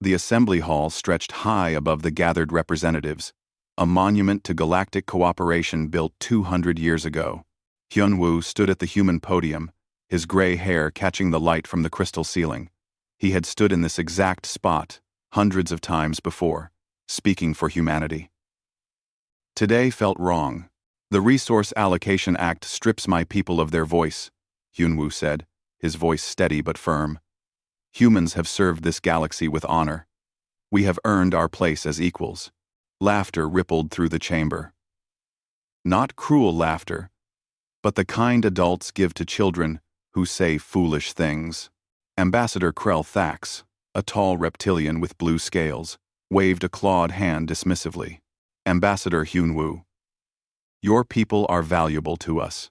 The assembly hall stretched high above the gathered representatives, a monument to galactic cooperation built 200 years ago. Hyunwoo stood at the human podium, his gray hair catching the light from the crystal ceiling. He had stood in this exact spot hundreds of times before, speaking for humanity. Today felt wrong. The Resource Allocation Act strips my people of their voice, Hyunwoo said, his voice steady but firm. Humans have served this galaxy with honor. We have earned our place as equals. Laughter rippled through the chamber. Not cruel laughter, but the kind adults give to children who say foolish things. Ambassador Krell Thax, a tall reptilian with blue scales, waved a clawed hand dismissively. Ambassador Hyunwoo, your people are valuable to us.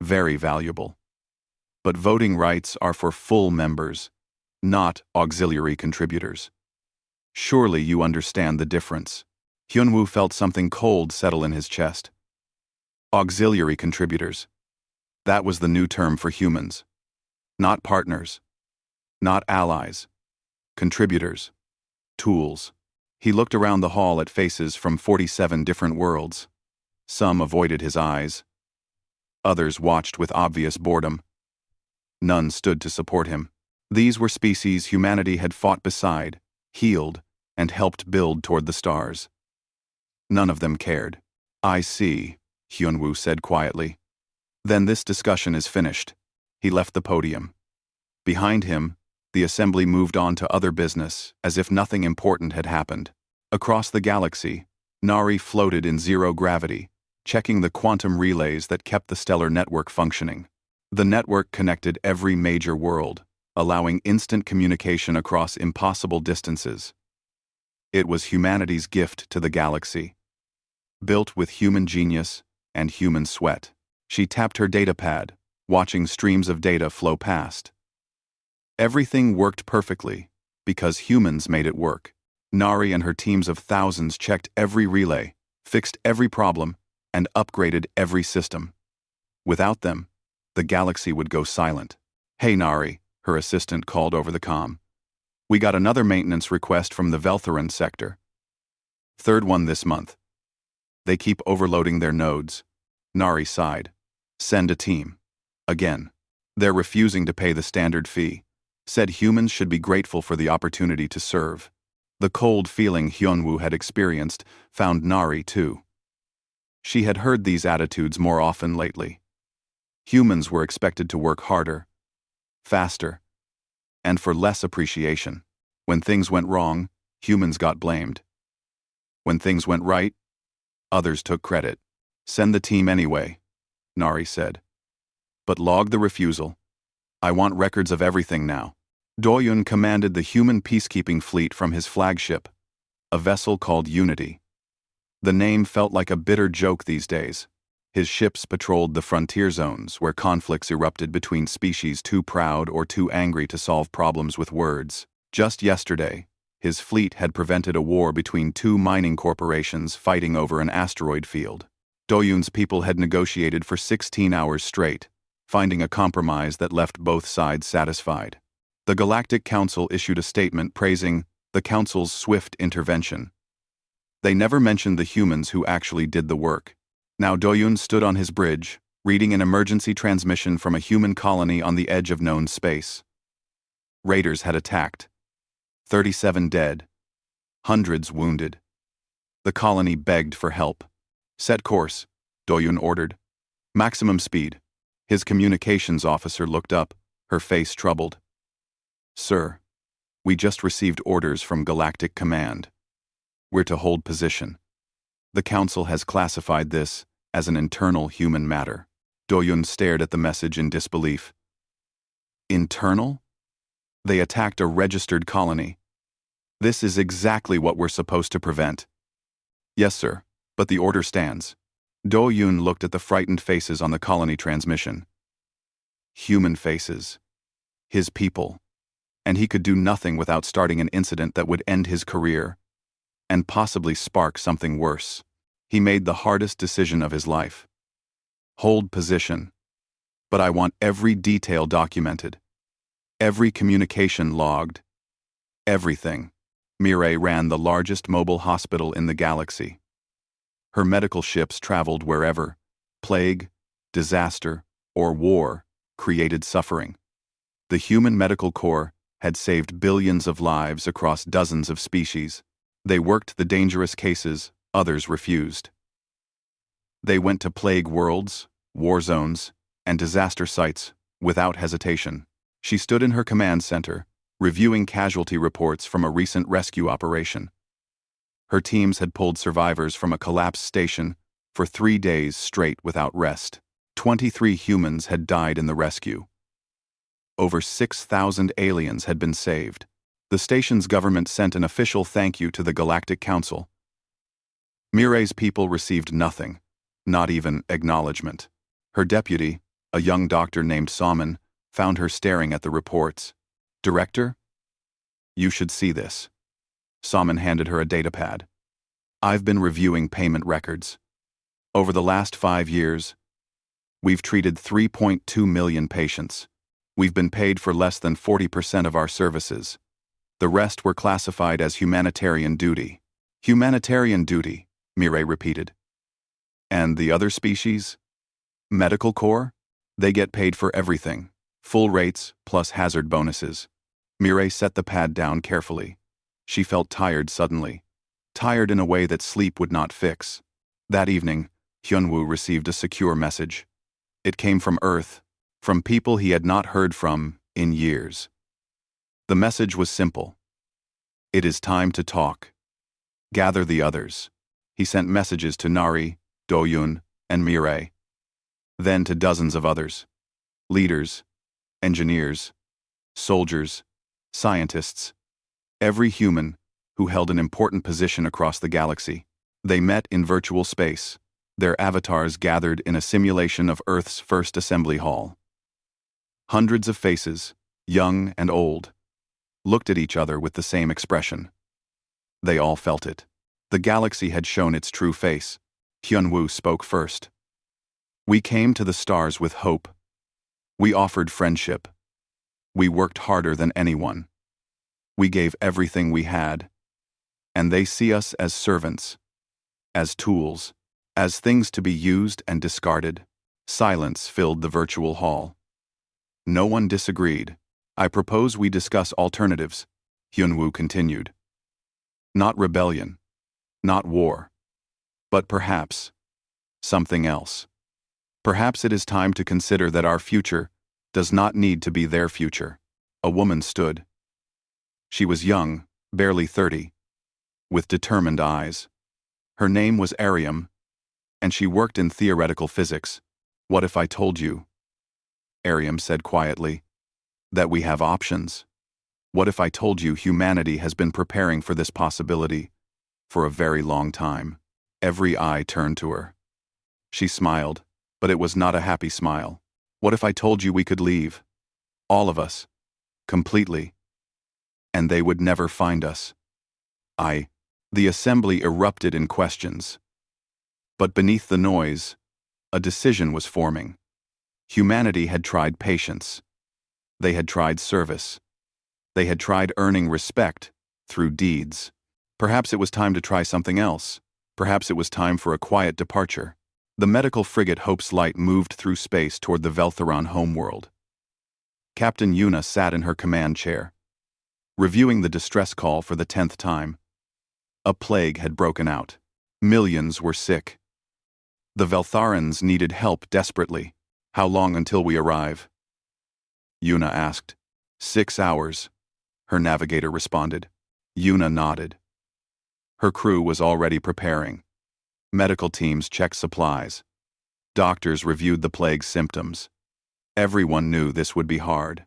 Very valuable. But voting rights are for full members, not auxiliary contributors. Surely you understand the difference. Hyunwoo felt something cold settle in his chest. Auxiliary contributors. That was the new term for humans. Not partners. Not allies. Contributors. Tools. He looked around the hall at faces from 47 different worlds. Some avoided his eyes. Others watched with obvious boredom. None stood to support him. These were species humanity had fought beside, healed, and helped build toward the stars. None of them cared. I see, Hyunwoo said quietly. Then this discussion is finished. He left the podium. Behind him, the assembly moved on to other business, as if nothing important had happened. Across the galaxy, Nari floated in zero gravity, checking the quantum relays that kept the stellar network functioning. The network connected every major world, allowing instant communication across impossible distances. It was humanity's gift to the galaxy. Built with human genius and human sweat. She tapped her datapad, watching streams of data flow past. Everything worked perfectly, because humans made it work. Nari and her teams of thousands checked every relay, fixed every problem, and upgraded every system. Without them, the galaxy would go silent. Hey Nari, her assistant called over the comm. We got another maintenance request from the Veltheran sector. Third one this month. They keep overloading their nodes. Nari sighed. Send a team. Again. They're refusing to pay the standard fee. Said humans should be grateful for the opportunity to serve. The cold feeling Hyunwoo had experienced found Nari too. She had heard these attitudes more often lately. Humans were expected to work harder, faster, and for less appreciation. When things went wrong, humans got blamed. When things went right, others took credit. Send the team anyway, Nari said. But log the refusal. I want records of everything now. Doyun commanded the human peacekeeping fleet from his flagship, a vessel called Unity. The name felt like a bitter joke these days. His ships patrolled the frontier zones where conflicts erupted between species too proud or too angry to solve problems with words. Just yesterday, his fleet had prevented a war between two mining corporations fighting over an asteroid field. Doyun's people had negotiated for 16 hours straight, finding a compromise that left both sides satisfied. The Galactic Council issued a statement praising the Council's swift intervention. They never mentioned the humans who actually did the work. Now Doyun stood on his bridge, reading an emergency transmission from a human colony on the edge of known space. Raiders had attacked. 37 dead. Hundreds wounded. The colony begged for help. Set course, Doyun ordered. Maximum speed. His communications officer looked up, her face troubled. Sir, we just received orders from Galactic Command. We're to hold position. The Council has classified this as an internal human matter. Doyun stared at the message in disbelief. Internal? They attacked a registered colony. This is exactly what we're supposed to prevent. Yes, sir, but the order stands. Doyun looked at the frightened faces on the colony transmission. Human faces. His people. And he could do nothing without starting an incident that would end his career, and possibly spark something worse. He made the hardest decision of his life. Hold position. But I want every detail documented. Every communication logged. Everything. Mireille ran the largest mobile hospital in the galaxy. Her medical ships traveled wherever plague, disaster, or war created suffering. The human medical corps had saved billions of lives across dozens of species. They worked the dangerous cases others refused. They went to plague worlds, war zones, and disaster sites without hesitation. She stood in her command center, reviewing casualty reports from a recent rescue operation. Her teams had pulled survivors from a collapsed station for 3 days straight without rest. 23 humans had died in the rescue. Over 6,000 aliens had been saved. The station's government sent an official thank you to the Galactic Council. Mireille's people received nothing, not even acknowledgement. Her deputy, a young doctor named Salmon, found her staring at the reports. "Director? You should see this." Salmon handed her a datapad. "I've been reviewing payment records. Over the last 5 years, we've treated 3.2 million patients. We've been paid for less than 40% of our services. The rest were classified as humanitarian duty." "Humanitarian duty," Mireille repeated. "And the other species? Medical Corps? They get paid for everything. Full rates plus hazard bonuses." Mireille set the pad down carefully. She felt tired suddenly. Tired in a way that sleep would not fix. That evening, Hyunwoo received a secure message. It came from Earth, from people he had not heard from in years. The message was simple. "It is time to talk. Gather the others." He sent messages to Nari, Doyun, and Mireille. Then to dozens of others. Leaders, engineers, soldiers, scientists, every human who held an important position across the galaxy. They met in virtual space, their avatars gathered in a simulation of Earth's first assembly hall. Hundreds of faces, young and old, looked at each other with the same expression. They all felt it. The galaxy had shown its true face. Hyunwoo spoke first. "We came to the stars with hope. We offered friendship. We worked harder than anyone. We gave everything we had. And they see us as servants, as tools, as things to be used and discarded." Silence filled the virtual hall. No one disagreed. "I propose we discuss alternatives," Hyunwoo continued. "Not rebellion, not war, but perhaps something else. Perhaps it is time to consider that our future does not need to be their future." A woman stood. She was young, barely 30, with determined eyes. Her name was Ariam, and she worked in theoretical physics. "What if I told you," Ariam said quietly, "that we have options? What if I told you humanity has been preparing for this possibility for a very long time?" Every eye turned to her. She smiled, but it was not a happy smile. "What if I told you we could leave? All of us. Completely. And they would never find us?" The assembly erupted in questions. But beneath the noise, a decision was forming. Humanity had tried patience. They had tried service. They had tried earning respect through deeds. Perhaps it was time to try something else. Perhaps it was time for a quiet departure. The medical frigate Hope's Light moved through space toward the Veltheron homeworld. Captain Yuna sat in her command chair, reviewing the distress call for the 10th time. A plague had broken out. Millions were sick. The Veltharans needed help desperately. "How long until we arrive?" Yuna asked. 6 hours, her navigator responded. Yuna nodded. Her crew was already preparing. Medical teams checked supplies. Doctors reviewed the plague's symptoms. Everyone knew this would be hard.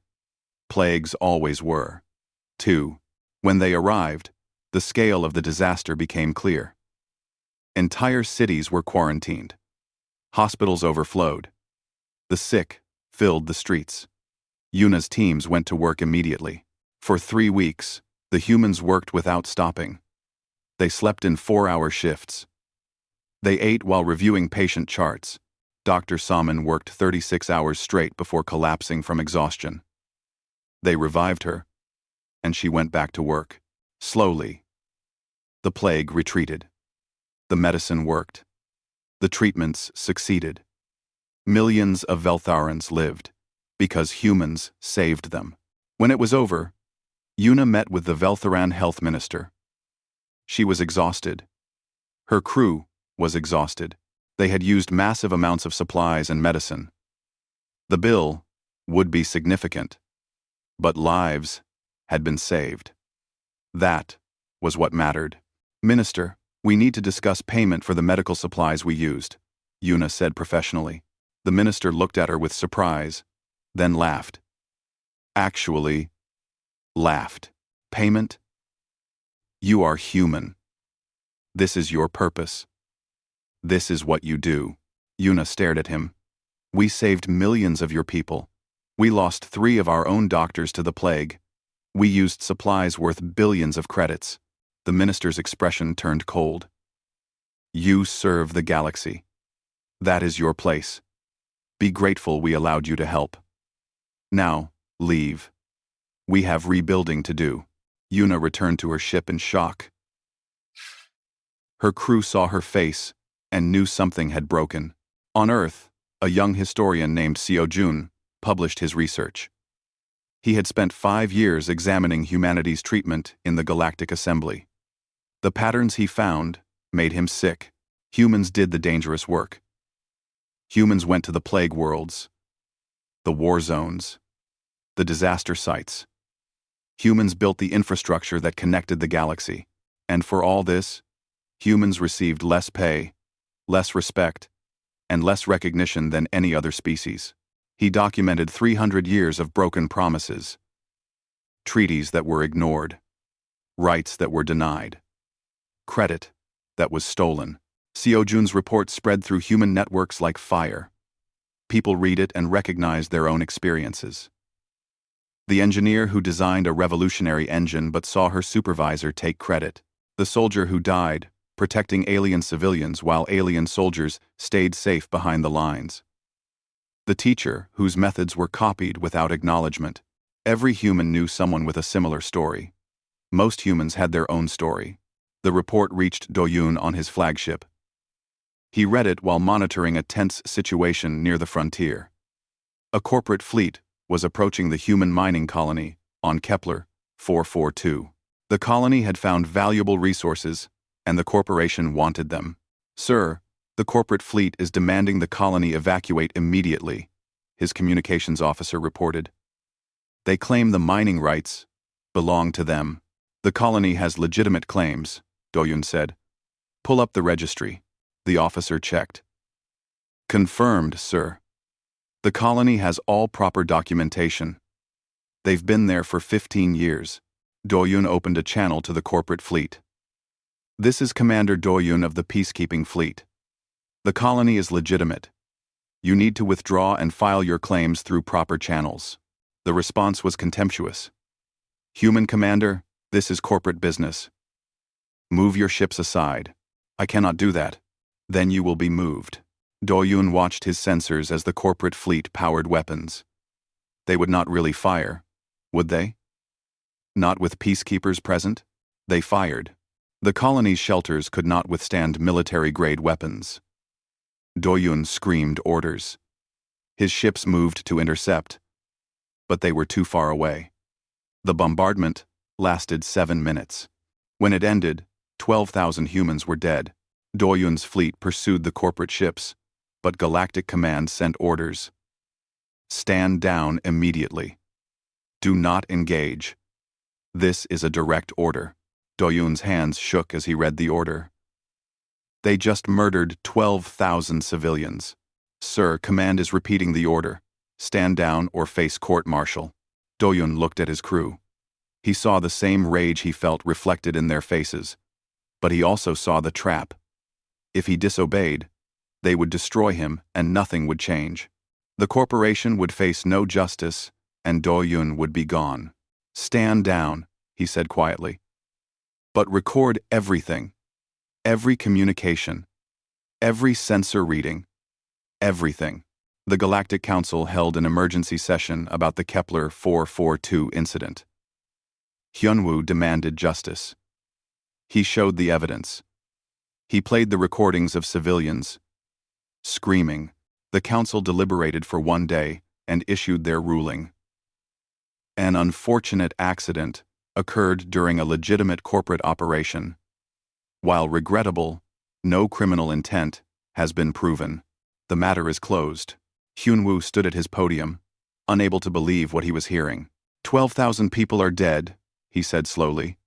Plagues always were. 2. When they arrived, the scale of the disaster became clear. Entire cities were quarantined. Hospitals overflowed. The sick filled the streets. Yuna's teams went to work immediately. For 3 weeks, the humans worked without stopping. They slept in 4-hour shifts. They ate while reviewing patient charts. Dr. Salmon worked 36 hours straight before collapsing from exhaustion. They revived her, and she went back to work. Slowly, The plague retreated. The medicine worked. The treatments succeeded. Millions of Veltharans lived, because humans saved them. When it was over, Yuna met with the Veltharan health minister. She was exhausted. Her crew was exhausted. They had used massive amounts of supplies and medicine. The bill would be significant, but lives had been saved. That was what mattered. "Minister, we need to discuss payment for the medical supplies we used," Yuna said professionally. The minister looked at her with surprise, then laughed. Actually, laughed. "Payment? You are human. This is your purpose. This is what you do." Yuna stared at him. "We saved millions of your people. We lost 3 of our own doctors to the plague. We used supplies worth billions of credits." The minister's expression turned cold. "You serve the galaxy. That is your place. Be grateful we allowed you to help. Now, leave. We have rebuilding to do." Yuna returned to her ship in shock. Her crew saw her face and knew something had broken. On Earth, a young historian named Seojun published his research. He had spent 5 years examining humanity's treatment in the Galactic Assembly. The patterns he found made him sick. Humans did the dangerous work. Humans went to the plague worlds, the war zones, the disaster sites. Humans built the infrastructure that connected the galaxy. And for all this, humans received less pay, less respect, and less recognition than any other species. He documented 300 years of broken promises, treaties that were ignored, rights that were denied, credit that was stolen. Seojun's report spread through human networks like fire. People read it and recognize their own experiences. The engineer who designed a revolutionary engine but saw her supervisor take credit. The soldier who died, protecting alien civilians while alien soldiers stayed safe behind the lines. The teacher whose methods were copied without acknowledgement. Every human knew someone with a similar story. Most humans had their own story. The report reached Doyun on his flagship. He read it while monitoring a tense situation near the frontier. A corporate fleet was approaching the human mining colony on Kepler 442. The colony had found valuable resources, and the corporation wanted them. "Sir, the corporate fleet is demanding the colony evacuate immediately," his communications officer reported. "They claim the mining rights belong to them." "The colony has legitimate claims," Doyun said. "Pull up the registry." The officer checked. "Confirmed, sir. The colony has all proper documentation. They've been there for 15 years. Doyun opened a channel to the corporate fleet. "This is Commander Doyun of the Peacekeeping Fleet. The colony is legitimate. You need to withdraw and file your claims through proper channels." The response was contemptuous. "Human Commander, this is corporate business. Move your ships aside." "I cannot do that." "Then you will be moved." Doyun watched his sensors as the corporate fleet powered weapons. They would not really fire, would they? Not with peacekeepers present. They fired. The colony's shelters could not withstand military-grade weapons. Doyun screamed orders. His ships moved to intercept, but they were too far away. The bombardment lasted 7 minutes. When it ended, 12,000 humans were dead. Doyun's fleet pursued the corporate ships, but Galactic Command sent orders. "Stand down immediately. Do not engage. This is a direct order." Doyun's hands shook as he read the order. "They just murdered 12,000 civilians. Sir, Command is repeating the order. Stand down or face court-martial." Doyun looked at his crew. He saw the same rage he felt reflected in their faces, but he also saw the trap. If he disobeyed, they would destroy him and nothing would change. The corporation would face no justice, and Doyun would be gone. "Stand down," he said quietly. "But record everything. Every communication. Every sensor reading. Everything." The Galactic Council held an emergency session about the Kepler 442 incident. Hyunwoo demanded justice. He showed the evidence. He played the recordings of civilians screaming. The council deliberated for 1 day and issued their ruling. An unfortunate accident occurred during a legitimate corporate operation. While regrettable, no criminal intent has been proven. The matter is closed. Hyunwoo stood at his podium, unable to believe what he was hearing. 12,000 people are dead, he said slowly.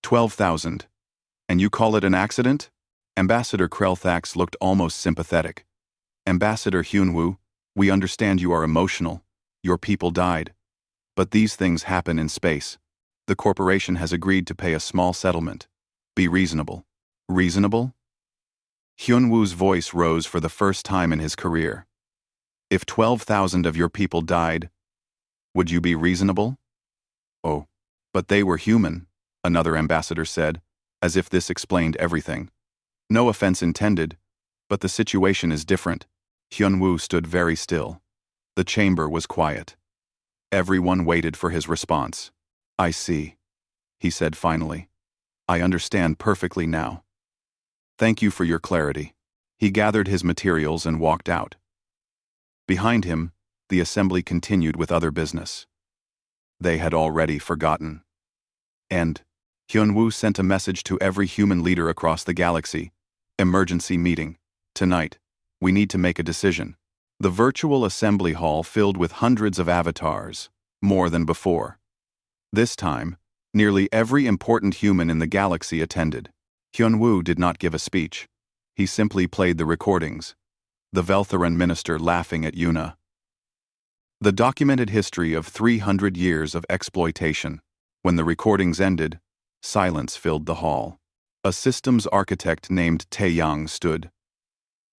12,000. And you call it an accident? Ambassador Krelthax looked almost sympathetic. Ambassador Hyunwoo, we understand you are emotional. Your people died. But these things happen in space. The corporation has agreed to pay a small settlement. Be reasonable. Reasonable? Hyunwoo's voice rose for the first time in his career. If 12,000 of your people died, would you be reasonable? Oh, but they were human, another ambassador said, as if this explained everything. No offense intended, but the situation is different. Hyunwoo stood very still. The chamber was quiet. Everyone waited for his response. I see, he said finally. I understand perfectly now. Thank you for your clarity. He gathered his materials and walked out. Behind him, the assembly continued with other business. They had already forgotten. And Hyunwoo sent a message to every human leader across the galaxy. Emergency meeting. Tonight, we need to make a decision. The virtual assembly hall filled with hundreds of avatars, more than before. This time, nearly every important human in the galaxy attended. Hyunwoo did not give a speech. He simply played the recordings, the Veltheran minister laughing at Yuna. The documented history of 300 years of exploitation. When the recordings ended, silence filled the hall. A systems architect named Taeyang stood.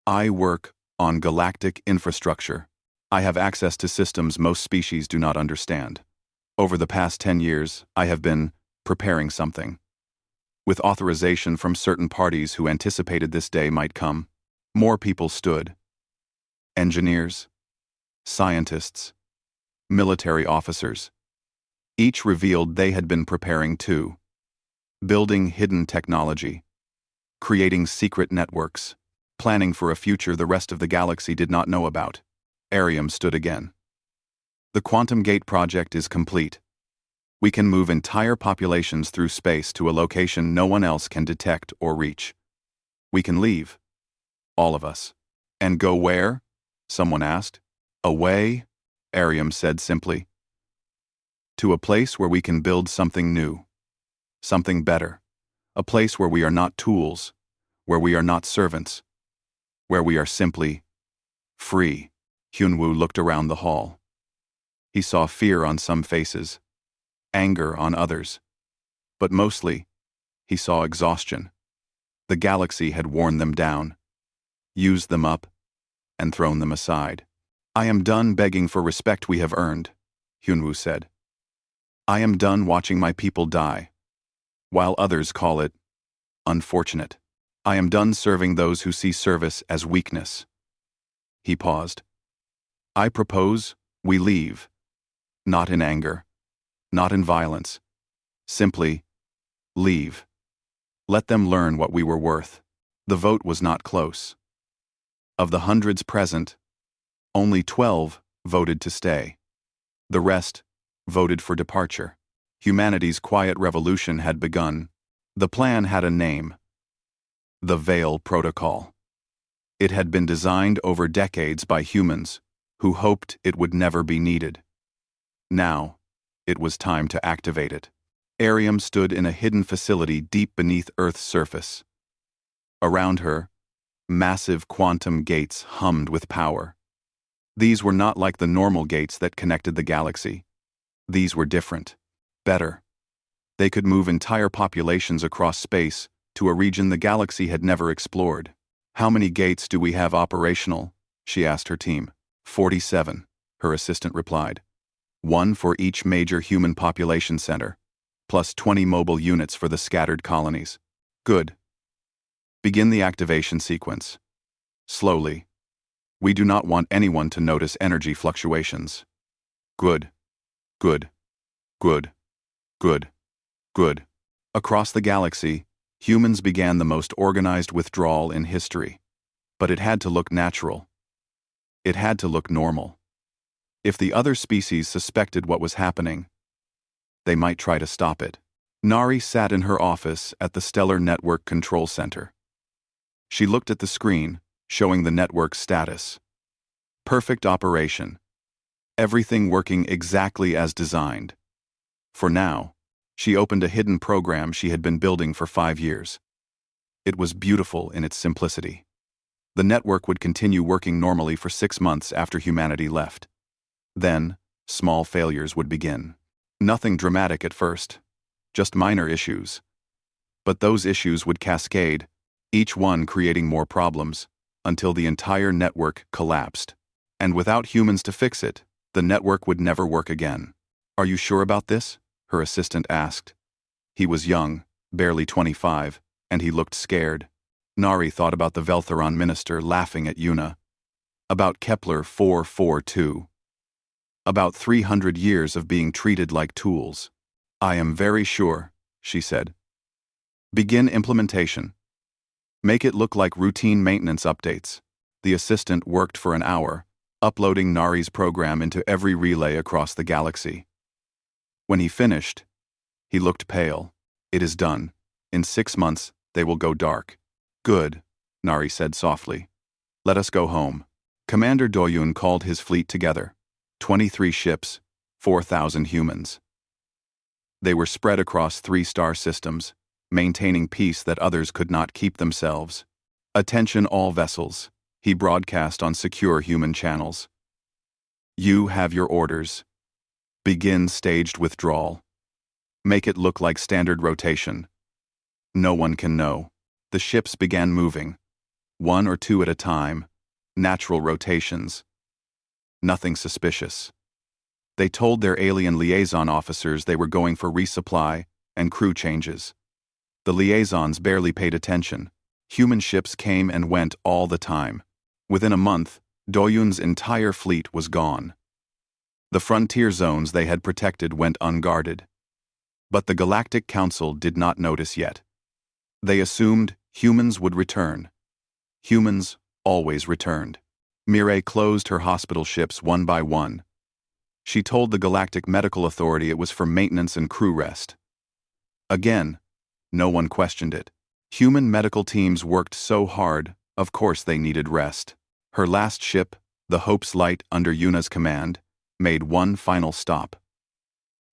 I work on galactic infrastructure. I have access to systems most species do not understand. Over the past 10 years, I have been preparing something. With authorization from certain parties who anticipated this day might come, more people stood. Engineers, scientists, military officers. Each revealed they had been preparing too. Building hidden technology, creating secret networks, planning for a future the rest of the galaxy did not know about. Arium stood again. The Quantum Gate project is complete. We can move entire populations through space to a location no one else can detect or reach. We can leave. All of us. And go where? Someone asked. Away? Arium said simply. To a place where we can build something new. Something better. A place where we are not tools, where we are not servants, where we are simply free. Hyunwoo looked around the hall. He saw fear on some faces, anger on others, but mostly, he saw exhaustion. The galaxy had worn them down, used them up, and thrown them aside. I am done begging for respect we have earned, Hyunwoo said. I am done watching my people die, while others call it unfortunate. I am done serving those who see service as weakness. He paused. I propose we leave, not in anger, not in violence. Simply, leave. Let them learn what we were worth. The vote was not close. Of the hundreds present, only 12 voted to stay. The rest voted for departure. Humanity's quiet revolution had begun. The plan had a name. The Veil Protocol. It had been designed over decades by humans who hoped it would never be needed. Now, it was time to activate it. Arium stood in a hidden facility deep beneath Earth's surface. Around her, massive quantum gates hummed with power. These were not like the normal gates that connected the galaxy. These were different, better. They could move entire populations across space to a region the galaxy had never explored. How many gates do we have operational? She asked her team. 47, her assistant replied. One for each major human population center, plus 20 mobile units for the scattered colonies. Good. Begin the activation sequence. Slowly. We do not want anyone to notice energy fluctuations. Good. Good. Good. Good. Good. Across the galaxy, Humans began the most organized withdrawal in history. But it had to look natural. It had to look normal. If the other species suspected what was happening, they might try to stop it. Nari sat in her office at the Stellar Network Control Center. She looked at the screen, showing the network's status. Perfect operation. Everything working exactly as designed. For now, she opened a hidden program she had been building for 5 years. It was beautiful in its simplicity. The network would continue working normally for 6 months after humanity left. Then, small failures would begin. Nothing dramatic at first, just minor issues. But those issues would cascade, each one creating more problems, until the entire network collapsed. And without humans to fix it, the network would never work again. "Are you sure about this?" her assistant asked. He was young, barely 25, and he looked scared. Nari thought about the Veltheron minister laughing at Yuna. About Kepler 442. About 300 years of being treated like tools. "I am very sure," she said. "Begin implementation. Make it look like routine maintenance updates." The assistant worked for an hour, uploading Nari's program into every relay across the galaxy. When he finished, he looked pale. "It is done. In 6 months, they will go dark." "Good," Nari said softly. "Let us go home." Commander Doyun called his fleet together. 23 ships, 4,000 humans. They were spread across 3 star systems, maintaining peace that others could not keep themselves. "Attention all vessels," he broadcast on secure human channels. "You have your orders. Begin staged withdrawal. Make it look like standard rotation. No one can know." The ships began moving, 1 or 2 at a time, natural rotations. Nothing suspicious. They told their alien liaison officers they were going for resupply and crew changes. The liaisons barely paid attention. Human ships came and went all the time. Within a month, Doyun's entire fleet was gone. The frontier zones they had protected went unguarded. But the Galactic Council did not notice yet. They assumed humans would return. Humans always returned. Mireille closed her hospital ships one by one. She told the Galactic Medical Authority it was for maintenance and crew rest. Again, no one questioned it. Human medical teams worked so hard, of course they needed rest. Her last ship, the Hope's Light under Yuna's command, made one final stop.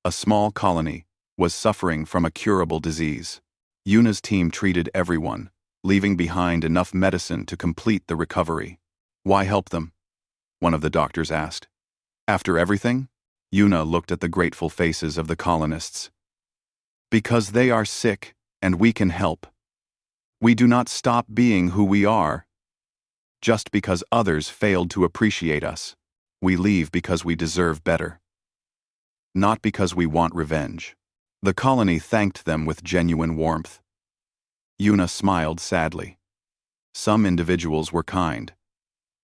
A small colony was suffering from a curable disease. Yuna's team treated everyone, leaving behind enough medicine to complete the recovery. "Why help them?" one of the doctors asked. "After everything?" Yuna looked at the grateful faces of the colonists. "Because they are sick, and we can help. We do not stop being who we are. Just because others failed to appreciate us, we leave because we deserve better. Not because we want revenge." The colony thanked them with genuine warmth. Yuna smiled sadly. Some individuals were kind.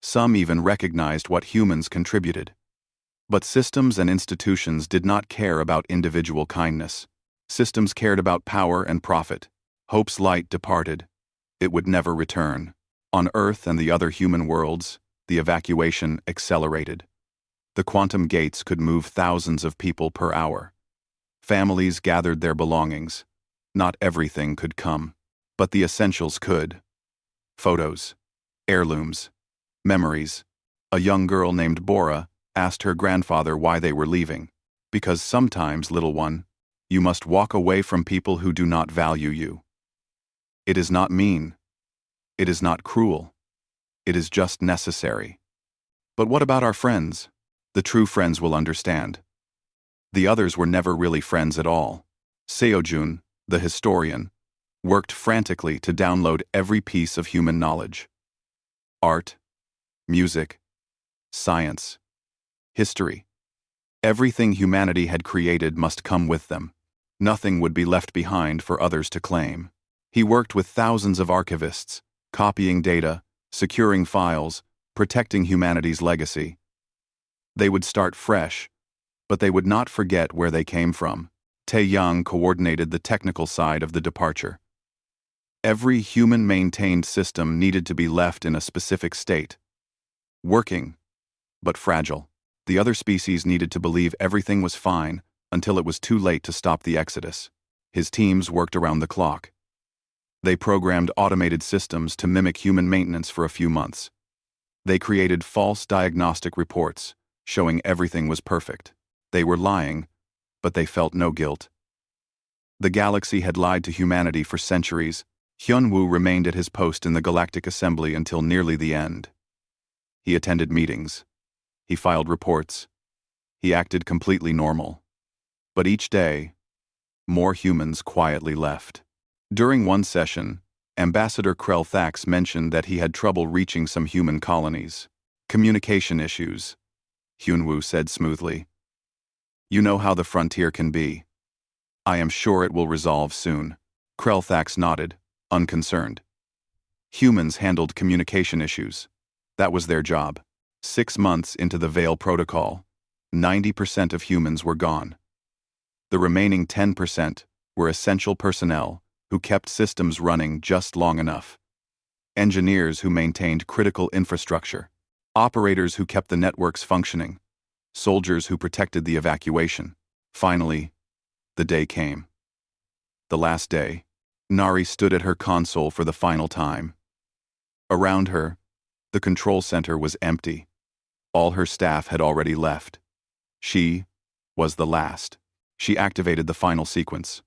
Some even recognized what humans contributed. But systems and institutions did not care about individual kindness. Systems cared about power and profit. Hope's Light departed. It would never return. On Earth and the other human worlds, the evacuation accelerated. The quantum gates could move thousands of people per hour. Families gathered their belongings. Not everything could come, but the essentials could. Photos, heirlooms, memories. A young girl named Bora asked her grandfather why they were leaving. "Because sometimes, little one, you must walk away from people who do not value you. It is not mean. It is not cruel. It is just necessary." "But what about our friends?" "The true friends will understand. The others were never really friends at all." Seojun, the historian, worked frantically to download every piece of human knowledge. Art, music, science, history. Everything humanity had created must come with them. Nothing would be left behind for others to claim. He worked with thousands of archivists, copying data, securing files, protecting humanity's legacy. They would start fresh, but they would not forget where they came from. Tae Yang coordinated the technical side of the departure. Every human-maintained system needed to be left in a specific state. Working, but fragile. The other species needed to believe everything was fine until it was too late to stop the exodus. His teams worked around the clock. They programmed automated systems to mimic human maintenance for a few months. They created false diagnostic reports, showing everything was perfect. They were lying, but they felt no guilt. The galaxy had lied to humanity for centuries. Hyun-woo remained at his post in the Galactic Assembly until nearly the end. He attended meetings. He filed reports. He acted completely normal. But each day, more humans quietly left. During one session, Ambassador Krell Thax mentioned that he had trouble reaching some human colonies. Communication issues, Hyun-woo said smoothly. You know how the frontier can be. I am sure it will resolve soon. Krell Thax nodded, unconcerned. Humans handled communication issues. That was their job. 6 months into the Veil Protocol, 90% of humans were gone. The remaining 10% were essential personnel who kept systems running just long enough. Engineers who maintained critical infrastructure. Operators who kept the networks functioning. Soldiers who protected the evacuation. Finally, the day came. The last day, Nari stood at her console for the final time. Around her, the control center was empty. All her staff had already left. She was the last. She activated the final sequence.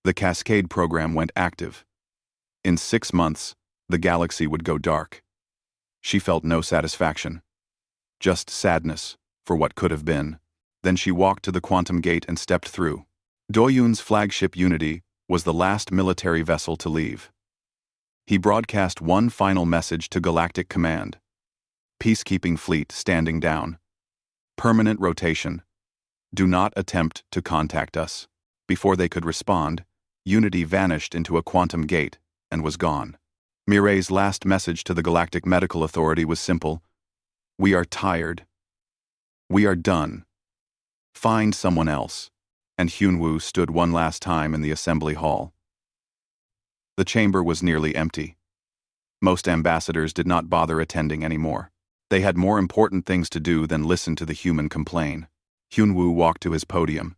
The Cascade program went active. In 6 months, the galaxy would go dark. She felt no satisfaction. Just sadness for what could have been. Then she walked to the quantum gate and stepped through. Doyoon's flagship Unity was the last military vessel to leave. He broadcast one final message to Galactic Command. Peacekeeping fleet standing down. Permanent rotation. Do not attempt to contact us. Before they could respond, Unity vanished into a quantum gate and was gone. Mirei's last message to the Galactic Medical Authority was simple. We are tired. We are done. Find someone else. And Hyun-woo stood one last time in the assembly hall. The chamber was nearly empty. Most ambassadors did not bother attending anymore. They had more important things to do than listen to the human complain. Hyun-woo walked to his podium.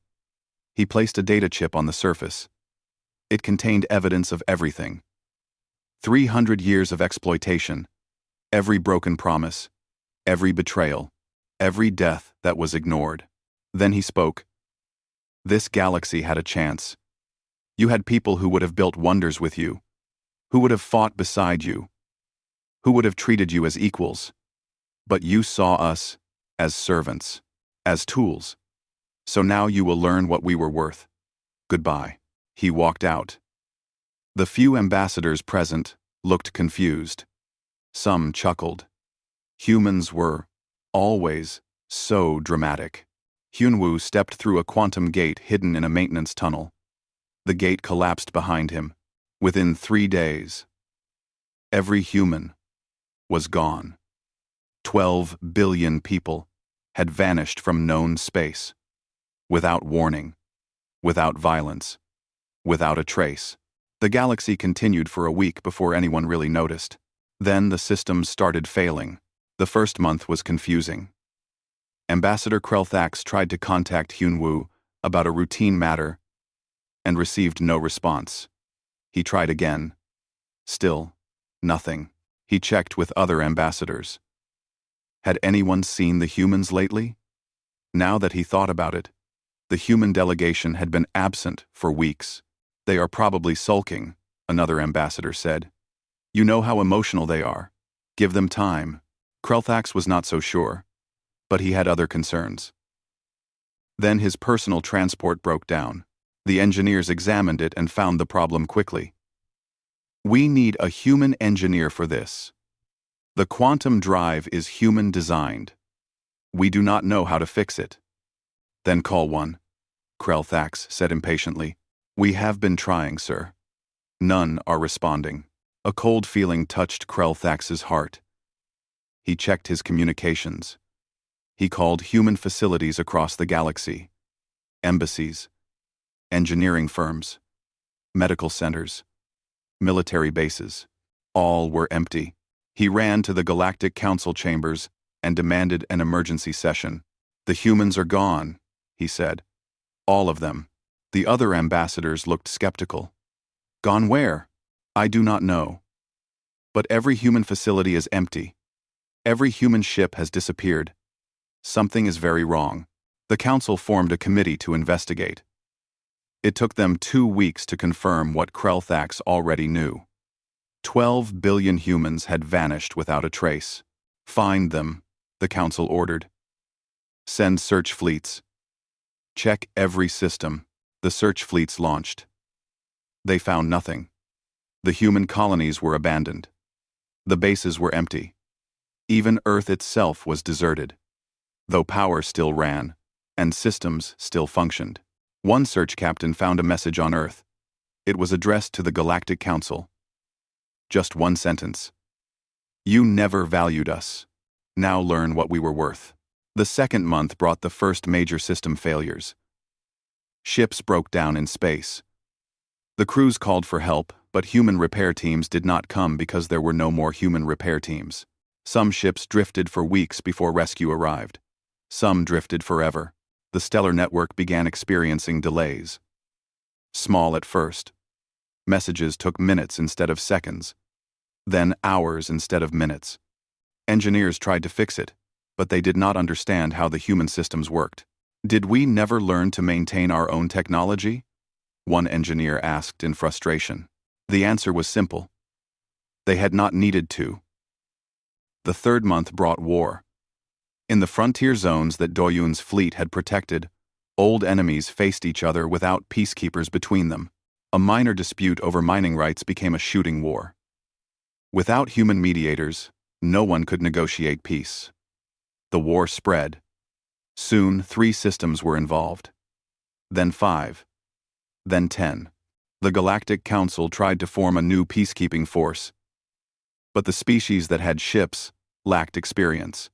He placed a data chip on the surface. It contained evidence of everything. 300 years of exploitation, every broken promise, every betrayal, every death that was ignored. Then he spoke. This galaxy had a chance. You had people who would have built wonders with you, who would have fought beside you, who would have treated you as equals. But you saw us as servants, as tools. So now you will learn what we were worth. Goodbye. He walked out. The few ambassadors present looked confused. Some chuckled. Humans were always so dramatic. Hyun-woo stepped through a quantum gate hidden in a maintenance tunnel. The gate collapsed behind him. Within 3 days, every human was gone. 12 billion people had vanished from known space. Without warning, without violence, without a trace. The galaxy continued for a week before anyone really noticed. Then the systems started failing. The first month was confusing. Ambassador Krell Thax tried to contact Hyun-woo about a routine matter and received no response. He tried again. Still, nothing. He checked with other ambassadors. Had anyone seen the humans lately? Now that he thought about it, the human delegation had been absent for weeks. They are probably sulking, another ambassador said. You know how emotional they are. Give them time. Krell Thax was not so sure, but he had other concerns. Then his personal transport broke down. The engineers examined it and found the problem quickly. We need a human engineer for this. The quantum drive is human-designed. We do not know how to fix it. Then call one, Krell Thax said impatiently. We have been trying, sir. None are responding. A cold feeling touched Krell Thax's heart. He checked his communications. He called human facilities across the galaxy, embassies, engineering firms, medical centers. military bases. All were empty. He ran to the Galactic Council chambers and demanded an emergency session. "The humans are gone," he said. "All of them." The other ambassadors looked skeptical. "Gone where?" "I do not know. But every human facility is empty. Every human ship has disappeared. Something is very wrong." The council formed a committee to investigate. It took them 2 weeks to confirm what Krelthax already knew. 12 billion humans had vanished without a trace. "Find them," the council ordered. "Send search fleets. Check every system." The search fleets launched. They found nothing. The human colonies were abandoned. The bases were empty. Even Earth itself was deserted, though power still ran, and systems still functioned. One search captain found a message on Earth. It was addressed to the Galactic Council. Just one sentence. "You never valued us. Now learn what we were worth." The second month brought the first major system failures. Ships broke down in space. The crews called for help, but human repair teams did not come because there were no more human repair teams. Some ships drifted for weeks before rescue arrived. Some drifted forever. The stellar network began experiencing delays. Small at first. Messages took minutes instead of seconds. Then hours instead of minutes. Engineers tried to fix it, but they did not understand how the human systems worked. "Did we never learn to maintain our own technology?" one engineer asked in frustration. The answer was simple. They had not needed to. The third month brought war. In the frontier zones that Doyun's fleet had protected, old enemies faced each other without peacekeepers between them. A minor dispute over mining rights became a shooting war. Without human mediators, no one could negotiate peace. The war spread. Soon 3 systems were involved. Then 5. Then 10. The Galactic Council tried to form a new peacekeeping force. But the species that had ships lacked experience.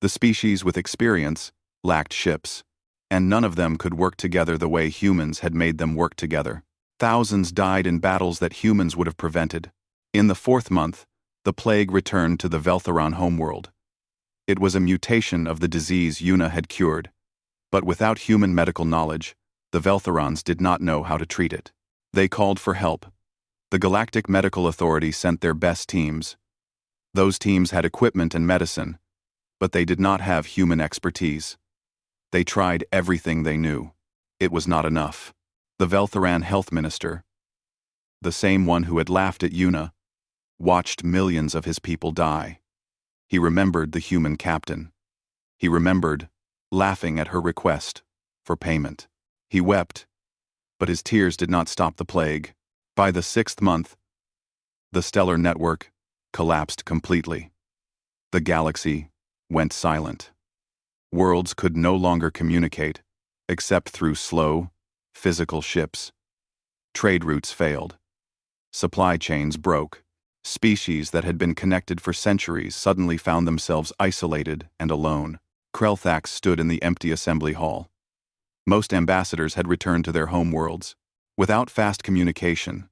The species with experience lacked ships, and none of them could work together the way humans had made them work together. Thousands died in battles that humans would have prevented. In the 4th month, the plague returned to the Veltheron homeworld. It was a mutation of the disease Yuna had cured, but without human medical knowledge, the Veltherons did not know how to treat it. They called for help. The Galactic Medical Authority sent their best teams. Those teams had equipment and medicine, but they did not have human expertise. They tried everything they knew. It was not enough. The Veltheran health minister, the same one who had laughed at Yuna, watched millions of his people die. He remembered the human captain. He remembered laughing at her request for payment. He wept, but his tears did not stop the plague. By the 6th month, the stellar network collapsed completely. The galaxy went silent. Worlds could no longer communicate, except through slow, physical ships. Trade routes failed. Supply chains broke. Species that had been connected for centuries suddenly found themselves isolated and alone. Krelthax stood in the empty assembly hall. Most ambassadors had returned to their home worlds. Without fast communication,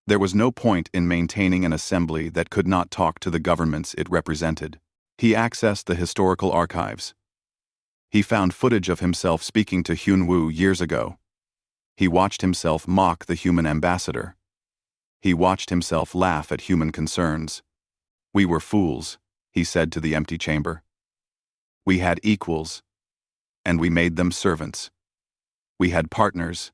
there was no point in maintaining an assembly that could not talk to the governments it represented. He accessed the historical archives. He found footage of himself speaking to Hyunwoo years ago. He watched himself mock the human ambassador. He watched himself laugh at human concerns. "We were fools," he said to the empty chamber. "We had equals, and we made them servants. We had partners,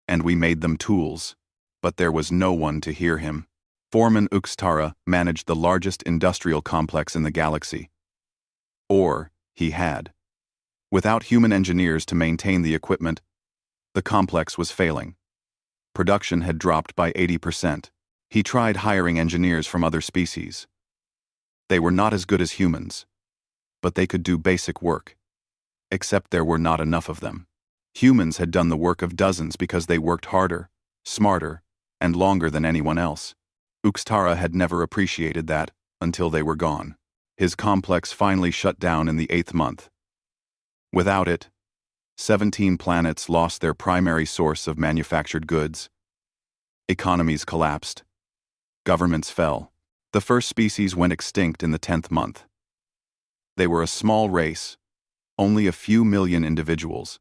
and we made them tools." But there was no one to hear him. Foreman Uxtara managed the largest industrial complex in the galaxy. Or he had. Without human engineers to maintain the equipment, the complex was failing. Production had dropped by 80%. He tried hiring engineers from other species. They were not as good as humans, but they could do basic work. Except there were not enough of them. Humans had done the work of dozens because they worked harder, smarter, and longer than anyone else. Uxtara had never appreciated that until they were gone. His complex finally shut down in the 8th month. Without it, 17 planets lost their primary source of manufactured goods. Economies collapsed. Governments fell. The first species went extinct in the 10th month. They were a small race, only a few million individuals.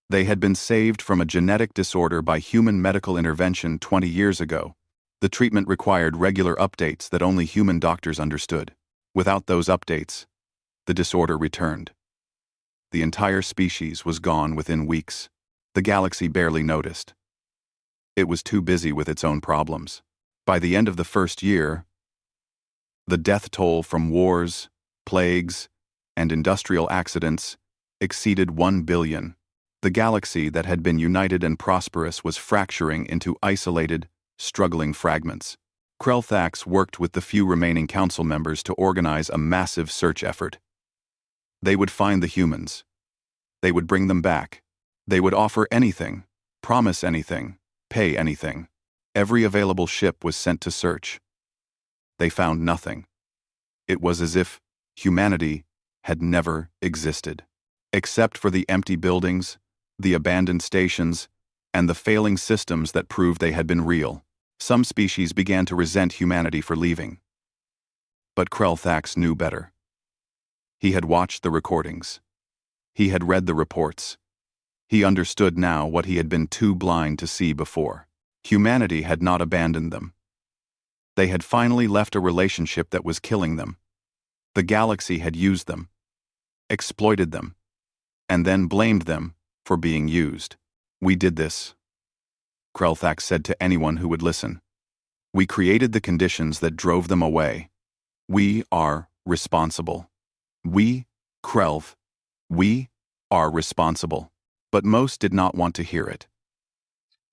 They had been saved from a genetic disorder by human medical intervention 20 years ago. The treatment required regular updates that only human doctors understood. Without those updates, the disorder returned. The entire species was gone within weeks. The galaxy barely noticed. It was too busy with its own problems. By the end of the first year, the death toll from wars, plagues, and industrial accidents exceeded 1 billion. The galaxy that had been united and prosperous was fracturing into isolated, struggling fragments. Krelthax worked with the few remaining council members to organize a massive search effort. They would find the humans. They would bring them back. They would offer anything, promise anything, pay anything. Every available ship was sent to search. They found nothing. It was as if humanity had never existed. Except for the empty buildings, the abandoned stations, and the failing systems that proved they had been real. Some species began to resent humanity for leaving. But Krelthax knew better. He had watched the recordings. He had read the reports. He understood now what he had been too blind to see before. Humanity had not abandoned them. They had finally left a relationship that was killing them. The galaxy had used them, exploited them, and then blamed them for being used. "We did this," Krelthax said to anyone who would listen. "We created the conditions that drove them away. We are responsible. We, Krelv, we are responsible." But most did not want to hear it.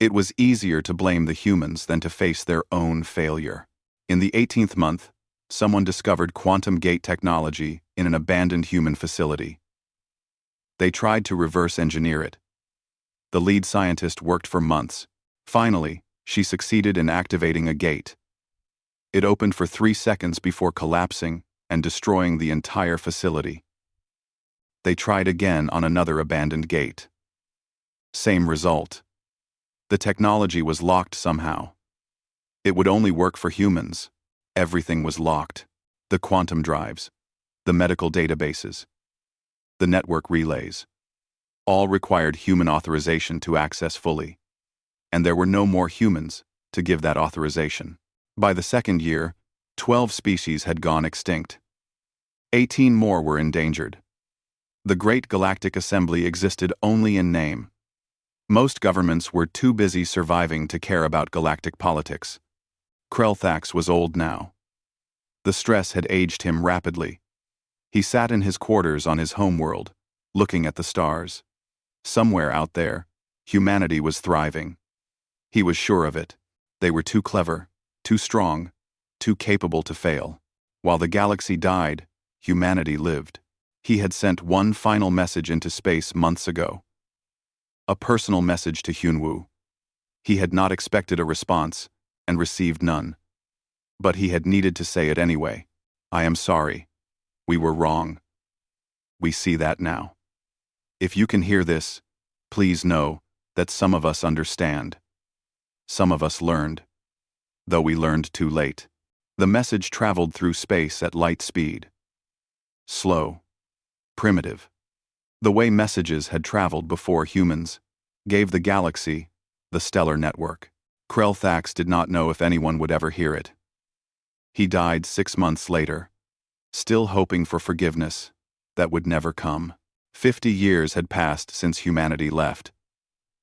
It was easier to blame the humans than to face their own failure. In the 18th month, someone discovered quantum gate technology in an abandoned human facility. They tried to reverse engineer it. The lead scientist worked for months. Finally, she succeeded in activating a gate. It opened for 3 seconds before collapsing and destroying the entire facility. They tried again on another abandoned gate. Same result. The technology was locked somehow. It would only work for humans. Everything was locked. The quantum drives, the medical databases, the network relays. All required human authorization to access fully. And there were no more humans to give that authorization. By the second year, 12 species had gone extinct. 18 more were endangered. The Great Galactic Assembly existed only in name. Most governments were too busy surviving to care about galactic politics. Krelthax was old now. The stress had aged him rapidly. He sat in his quarters on his homeworld, looking at the stars. Somewhere out there, humanity was thriving. He was sure of it. They were too clever, too strong, too capable to fail. While the galaxy died, humanity lived. He had sent one final message into space months ago. A personal message to Hyunwoo. He had not expected a response, and received none. But he had needed to say it anyway. "I am sorry. We were wrong. We see that now. If you can hear this, please know that some of us understand. Some of us learned, though we learned too late." The message traveled through space at light speed. Slow. Primitive. The way messages had traveled before humans gave the galaxy the stellar network. Krelthax did not know if anyone would ever hear it. He died 6 months later, still hoping for forgiveness that would never come. 50 years had passed since humanity left.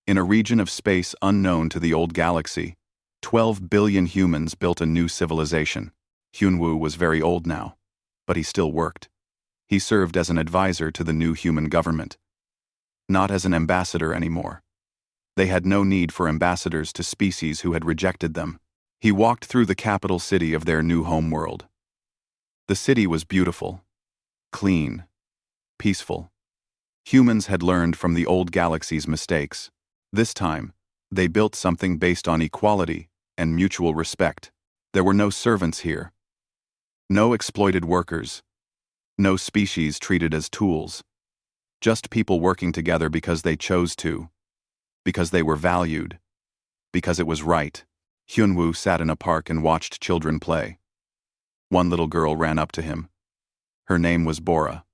In a region of space unknown to the old galaxy, 12 billion humans built a new civilization. Hyunwoo was very old now, but he still worked. He served as an advisor to the new human government. Not as an ambassador anymore. They had no need for ambassadors to species who had rejected them. He walked through the capital city of their new homeworld. The city was beautiful, clean, peaceful. Humans had learned from the old galaxy's mistakes. This time, they built something based on equality and mutual respect. There were no servants here. No exploited workers. No species treated as tools. Just people working together because they chose to. Because they were valued. Because it was right. Hyunwoo sat in a park and watched children play. One little girl ran up to him. Her name was Bora.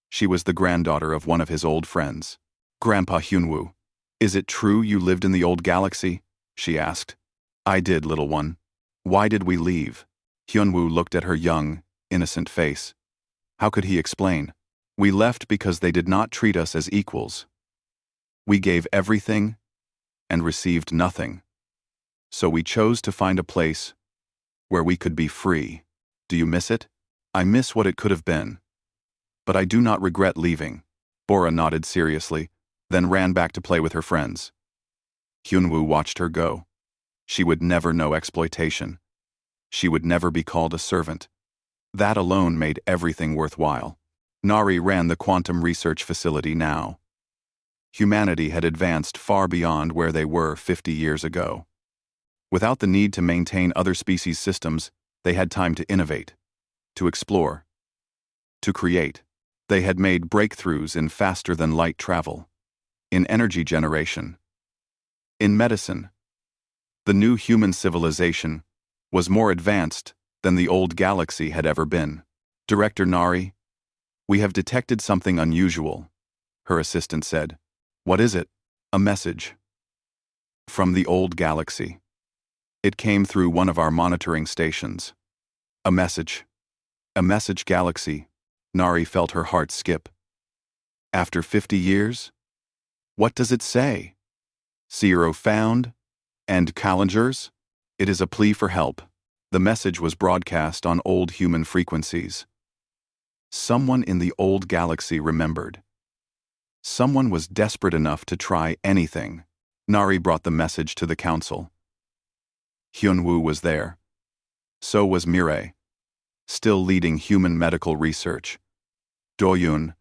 She was the granddaughter of one of his old friends. "Grandpa Hyunwoo, is it true you lived in the old galaxy?" she asked. "I did, little one." "Why did we leave?" Hyunwoo looked at her young, innocent face. How could he explain? "We left because they did not treat us as equals. We gave everything and received nothing. So we chose to find a place where we could be free. Do you miss it?" "I miss what it could have been. But I do not regret leaving." Bora nodded seriously, then ran back to play with her friends. Hyunwoo watched her go. She would never know exploitation. She would never be called a servant. That alone made everything worthwhile. Nari ran the quantum research facility now. Humanity had advanced far beyond where they were 50 years ago. Without the need to maintain other species' systems, they had time to innovate, to explore, to create. They had made breakthroughs in faster-than-light travel, in energy generation, in medicine. The new human civilization was more advanced than the old galaxy had ever been. "Director Nari, we have detected something unusual," her assistant said. "What is it?" "A message. From the old galaxy. It came through one of our monitoring stations." "A message. A message galaxy." Nari felt her heart skip. "After 50 years? What does it say? Zero found? And challengers?" "It is a plea for help." The message was broadcast on old human frequencies. Someone in the old galaxy remembered. Someone was desperate enough to try anything. Nari brought the message to the council. Hyunwoo was there. So was Mireille, still leading human medical research. Doyun,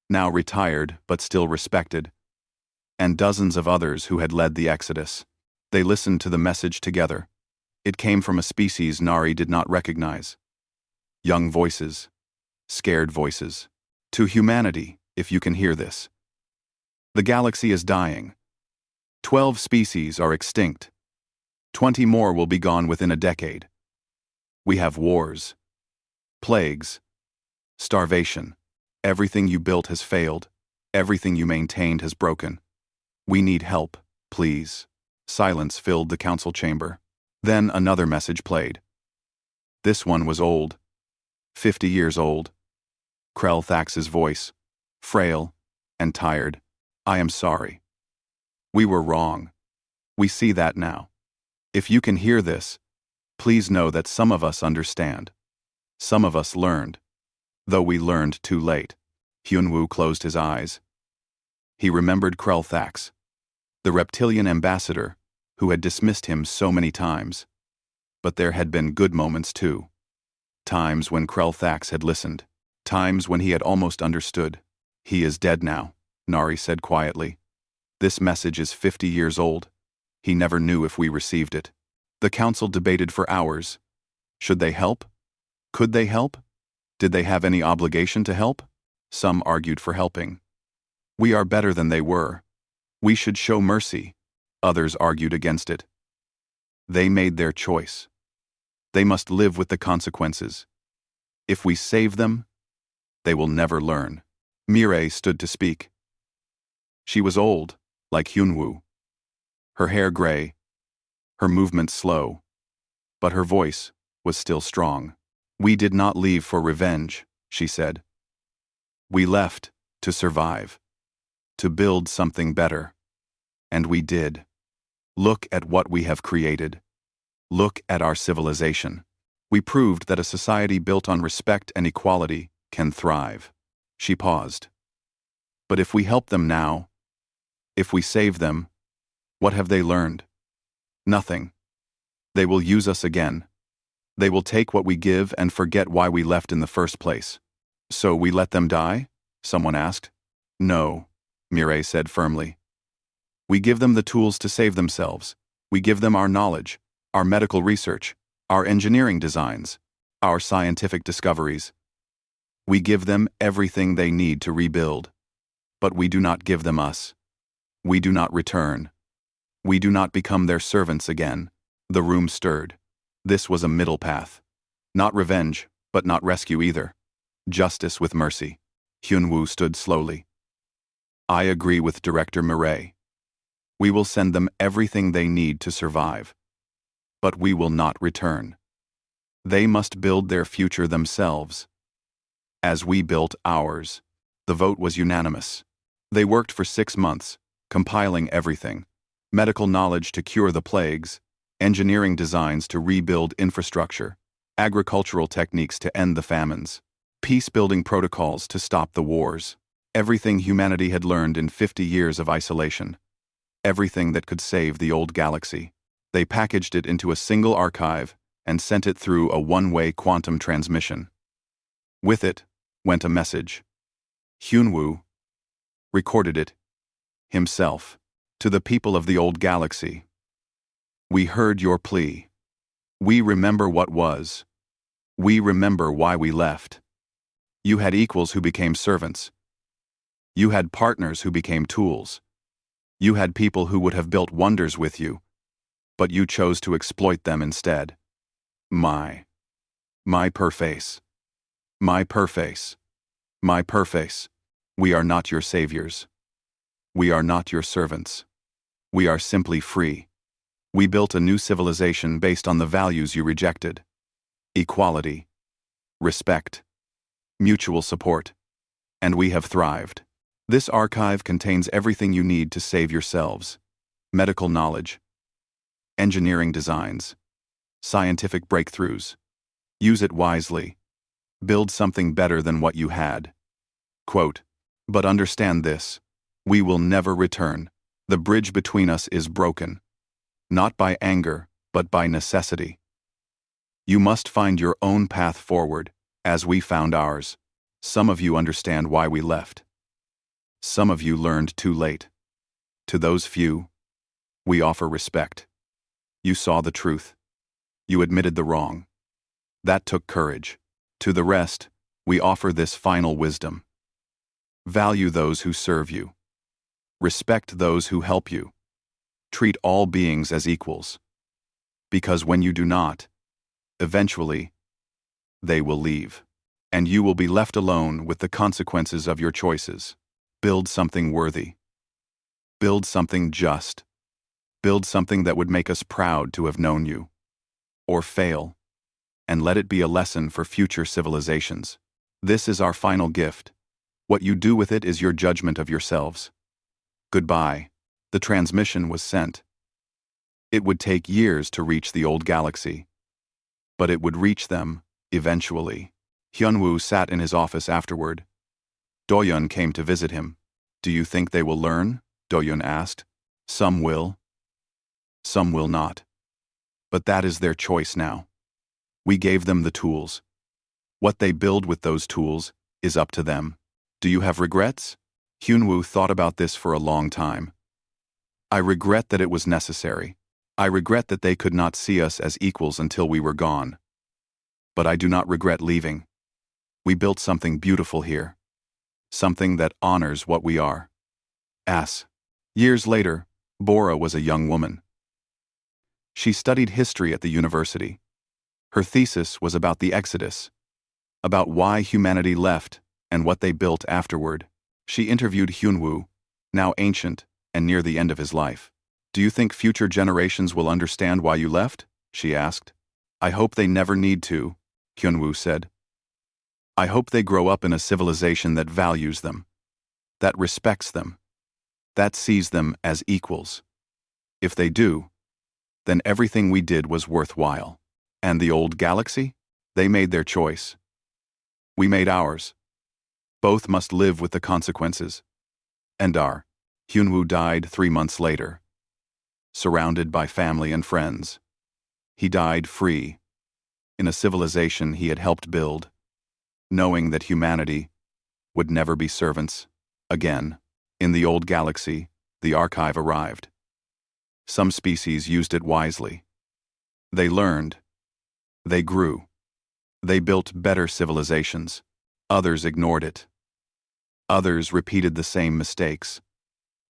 now retired but still respected, and dozens of others who had led the exodus. They listened to the message together. It came from a species Nari did not recognize. Young voices, scared voices. "To humanity, if you can hear this. The galaxy is dying. 12 species are extinct. 20 more will be gone within a decade. We have wars, plagues, starvation. Everything you built has failed. Everything you maintained has broken. We need help, please." Silence filled the council chamber. Then another message played. This one was old. 50 years old. Krell Thax's voice, frail and tired. "I am sorry. We were wrong. We see that now. If you can hear this, please know that some of us understand. Some of us learned, though we learned too late." Hyunwoo closed his eyes. He remembered Krell Thax, the reptilian ambassador who had dismissed him so many times. But there had been good moments too. Times when Krell Thax had listened. Times when he had almost understood. "He is dead now," Nari said quietly. "This message is 50 years old. He never knew if we received it." The council debated for hours. Should they help? Could they help? Did they have any obligation to help? Some argued for helping. "We are better than they were. We should show mercy." Others argued against it. They made their choice. They must live with the consequences. If we save them, they will never learn. Mireille stood to speak. She was old, like Hyunwoo. Her hair gray, her movements slow, but her voice was still strong. "We did not leave for revenge," she said. "We left to survive, to build something better. And we did. Look at what we have created. Look at our civilization. We proved that a society built on respect and equality can thrive." She paused. "But if we help them now, if we save them, what have they learned? Nothing. They will use us again. They will take what we give and forget why we left in the first place." "So we let them die?" someone asked. "No," Mireille said firmly. "We give them the tools to save themselves. We give them our knowledge, our medical research, our engineering designs, our scientific discoveries. We give them everything they need to rebuild. But we do not give them us. We do not return. We do not become their servants again. The room stirred. This was a middle path. Not revenge, but not rescue either. Justice with mercy. Hyunwoo stood slowly. I agree with Director Murray. We will send them everything they need to survive. But we will not return. They must build their future themselves. As we built ours. The vote was unanimous. They worked for 6 months, compiling everything. Medical knowledge to cure the plagues, engineering designs to rebuild infrastructure, agricultural techniques to end the famines, peace-building protocols to stop the wars. Everything humanity had learned in 50 years of isolation. Everything that could save the old galaxy. They packaged it into a single archive and sent it through a one-way quantum transmission. With it went a message. Hyunwoo recorded it himself to the people of the old galaxy. We heard your plea. We remember what was. We remember why we left. You had equals who became servants. You had partners who became tools. You had people who would have built wonders with you, but you chose to exploit them instead. My perface. My perface. My perface. We are not your saviors. We are not your servants. We are simply free. We built a new civilization based on the values you rejected. Equality. Respect. Mutual support. And we have thrived. This archive contains everything you need to save yourselves. Medical knowledge. Engineering designs. Scientific breakthroughs. Use it wisely. Build something better than what you had. Quote, but understand this. We will never return. The bridge between us is broken. Not by anger, but by necessity. You must find your own path forward, as we found ours. Some of you understand why we left. Some of you learned too late. To those few, we offer respect. You saw the truth. You admitted the wrong. That took courage. To the rest, we offer this final wisdom. Value those who serve you. Respect those who help you. Treat all beings as equals. Because when you do not, eventually, they will leave. And you will be left alone with the consequences of your choices. Build something worthy. Build something just. Build something that would make us proud to have known you. Or fail. And let it be a lesson for future civilizations. This is our final gift. What you do with it is your judgment of yourselves. Goodbye. The transmission was sent. It would take years to reach the old galaxy. But it would reach them, eventually. Hyunwoo sat in his office afterward. Doyun came to visit him. Do you think they will learn? Doyun asked. Some will. Some will not. But that is their choice now. We gave them the tools. What they build with those tools is up to them. Do you have regrets? Hyunwoo thought about this for a long time. I regret that it was necessary. I regret that they could not see us as equals until we were gone. But I do not regret leaving. We built something beautiful here. Something that honors what we are. Years later, Bora was a young woman. She studied history at the university. Her thesis was about the Exodus, about why humanity left and what they built afterward. She interviewed Hyunwoo, now ancient and near the end of his life. Do you think future generations will understand why you left? She asked. I hope they never need to, Hyunwoo said. I hope they grow up in a civilization that values them, that respects them, that sees them as equals. If they do, then everything we did was worthwhile. And the old galaxy? They made their choice. We made ours. Both must live with the consequences. Endar. Hyunwoo died 3 months later. Surrounded by family and friends. He died free, in a civilization he had helped build, knowing that humanity would never be servants again. In the old galaxy, the archive arrived. Some species used it wisely. They learned. They grew. They built better civilizations. Others ignored it. Others repeated the same mistakes.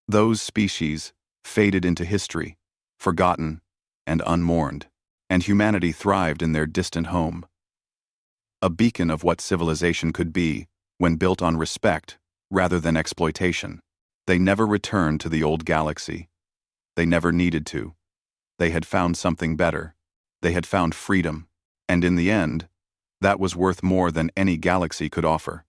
Those species faded into history, forgotten, and unmourned, and humanity thrived in their distant home. A beacon of what civilization could be when built on respect rather than exploitation. They never returned to the old galaxy. They never needed to. They had found something better. They had found freedom, and in the end, that was worth more than any galaxy could offer.